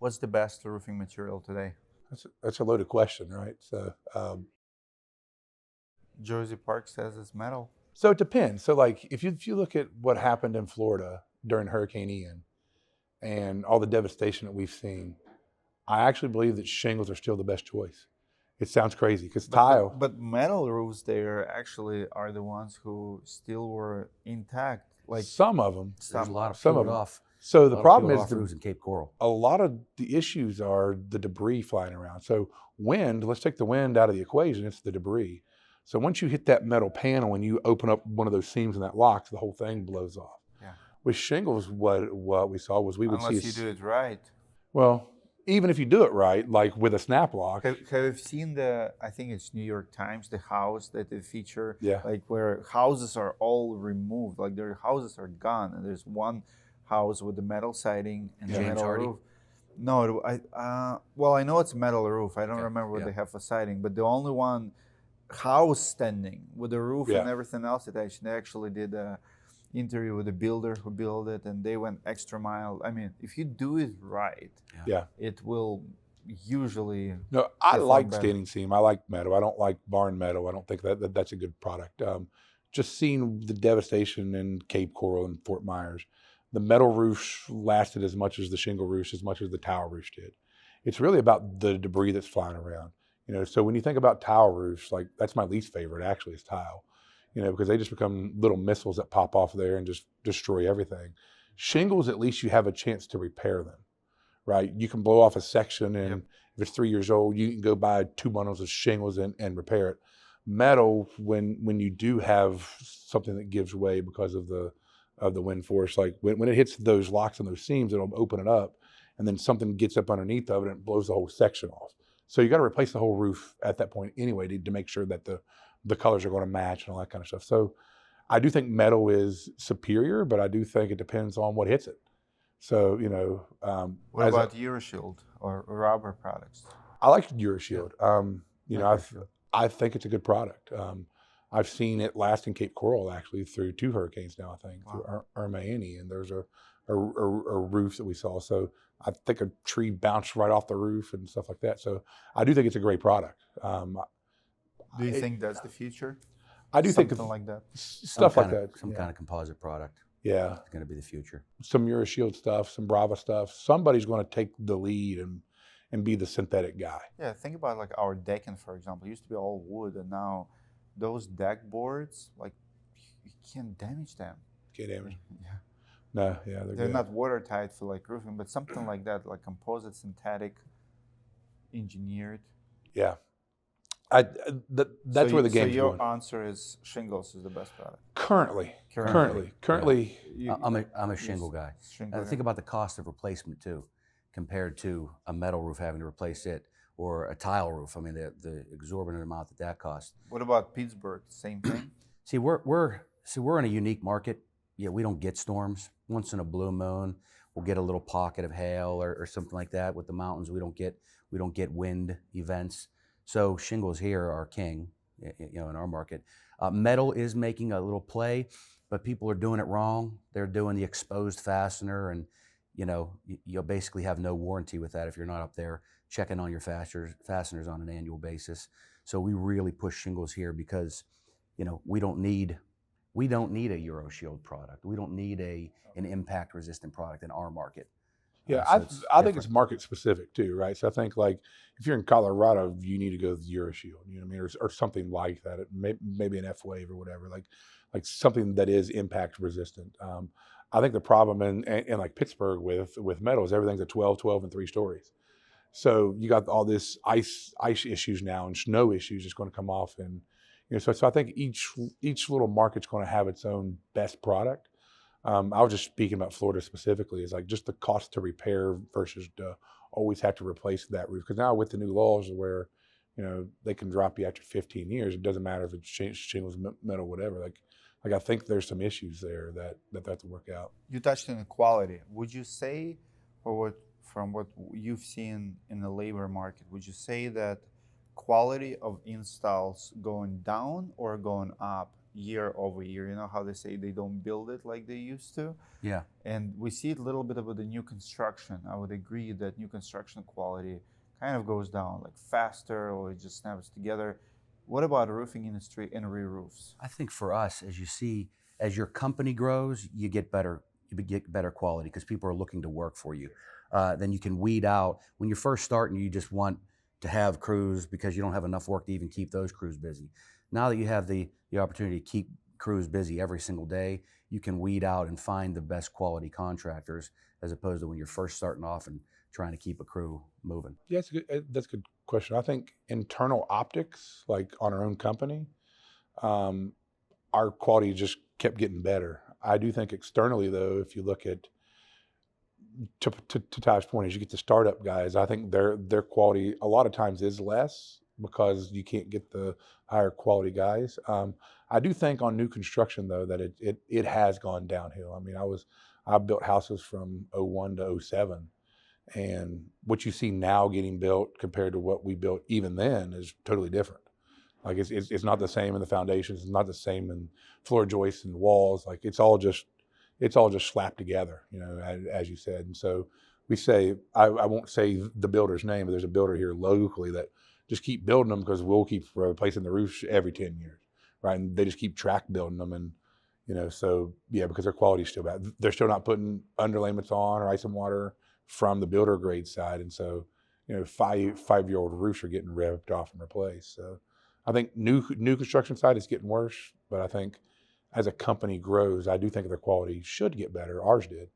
What's the best roofing material today? That's a loaded question, right? Jersey Park says it's metal. So it depends. So like if you look at what happened in Florida during Hurricane Ian and all the devastation that we've seen, I actually believe that shingles are still the best choice. It sounds crazy because But tile, but metal roofs there actually are the ones who still were intact. Like some of them, There's a lot of some of peeled them. off, So a the lot of problem peeled is off roofs in Cape Coral. a lot of the issues are the debris flying around. So wind, let's take the wind out of the equation, it's the debris. So once you hit that metal panel and you open up one of those seams in that locks, the whole thing blows off. yeah, With shingles, what we saw was we would see, unless you do it right. well, even if you do it right, like with a snap lock, Have you seen the? I think it's New York Times, the house that they feature, yeah, like where houses are all removed, like their houses are gone, and there's one house with the metal siding and the James metal Hardy? roof. No, well, I know it's metal roof. I don't Okay, remember what yeah. they have for siding, but the only one house standing with the roof and yeah, everything else attached. They actually did a interview with the builder who built it, and they went extra mile. I mean, if you do it right, yeah. it will usually No, I perform like better. standing seam. I like metal. I don't like barn metal. I don't think that's a good product. Just seeing the devastation in Cape Coral and Fort Myers, the metal roofs lasted as much as the shingle roofs, as much as the tile roofs did. It's really about the debris that's flying around. So when you think about tile roofs, like that's my least favorite actually is tile. Because they just become little missiles that pop off there and just destroy everything. Shingles, at least you have a chance to repair them, right? You can blow off a section, and Yep. if it's 3 years old, you can go buy 2 bundles of shingles and repair it. Metal, when you do have something that gives way because of the wind force, like when it hits those locks and those seams, it'll open it up, and then something gets up underneath of it and it blows the whole section off. So you got to replace the whole roof at that point anyway to make sure that the colors are going to match and all that kind of stuff. So I do think metal is superior, but I do think it depends on what hits it. So What about Euroshield or rubber products? I like Euroshield. Like I think it's a good product. I've seen it last in Cape Coral actually through 2 hurricanes now. I think through Irma and Ian, and there's a roof that we saw. So I think a tree bounced right off the roof and stuff like that. So I do think it's a great product. Do you think that's the future? I do think Something like that. stuff like that. Some kind of composite product Yeah, is going to be the future. some Euroshield stuff, some Brava stuff. Somebody's going to take the lead and be the synthetic guy. Yeah, think about like our decking, for example. It used to be all wood, and now those deck boards, like you can't damage them. Can't damage. Yeah. No, yeah, They're good. not watertight for like roofing, but something like that, like composite, synthetic, engineered. Yeah, that's where the game's So your going. answer is shingles is the best product. Currently, I'm a shingle guy. Shingle Think about the cost of replacement too, compared to a metal roof having to replace it, or a tile roof. I mean, the exorbitant amount that costs. What about Pittsburgh? Same thing. See, we're in a unique market. Yeah, we don't get storms. Once in a blue moon, we'll get a little pocket of hail or something like that. With the mountains, we don't get wind events. So shingles here are king, in our market. Metal is making a little play, but people are doing it wrong. They're doing the exposed fastener, and you'll basically have no warranty with that if you're not up there checking on your fasteners on an annual basis. So we really push shingles here because, we don't need a Euroshield product. We don't need an impact resistant product in our market. yeah, So I think it's market specific too, right? So I think like if you're in Colorado, you need to go with Euroshield, you know what I mean, or something like that. Maybe an F wave or whatever, like something that is impact resistant. I think the problem in like Pittsburgh with metal is everything's a 12, 12, and 3 stories. So you got all this ice issues now and snow issues that's going to come off, and so I think each little market's going to have its own best product. I was just speaking about Florida specifically, is like just the cost to repair versus to always have to replace that roof. Because now with the new laws where, they can drop you after 15 years, it doesn't matter if it's shingles, metal, whatever. Like I think there's some issues there that have to work out. You touched on quality. Would you say, from what you've seen in the labor market, would you say that quality of installs going down or going up year over year. You know how they say they don't build it like they used to? Yeah. And we see it a little bit about the new construction. I would agree that new construction quality kind of goes down, like faster, or it just snaps together. What about the roofing industry and re-roofs? I think for us, as you see, as your company grows, you get better quality because people are looking to work for you. Then you can weed out when you're first starting. You just want to have crews because you don't have enough work to even keep those crews busy. Now that you have the opportunity to keep crews busy every single day, you can weed out and find the best quality contractors as opposed to when you're first starting off and trying to keep a crew moving. Yeah, that's a good question. I think internal optics, like on our own company, our quality just kept getting better. I do think externally, though, if you look at to Ty's point, as you get the startup guys, I think their quality a lot of times is less because you can't get the higher quality guys. I do think on new construction though that it has gone downhill. I mean, I built houses from '01 to '07, and what you see now getting built compared to what we built even then is totally different. Like it's not the same in the foundations, it's not the same in floor joists and walls. Like it's all just slapped together, you know, as you said. And so we say, I won't say the builder's name, but there's a builder here locally that just keep building them because we'll keep replacing the roofs every 10 years, right? And they just keep track building them. And, you know, so yeah, because their quality's still bad. They're still not putting underlayments on or ice and water from the builder grade side. And so, you know, five-year-old roofs are getting ripped off and replaced. So I think new construction side is getting worse, but I think as a company grows, I do think their quality should get better. Ours did.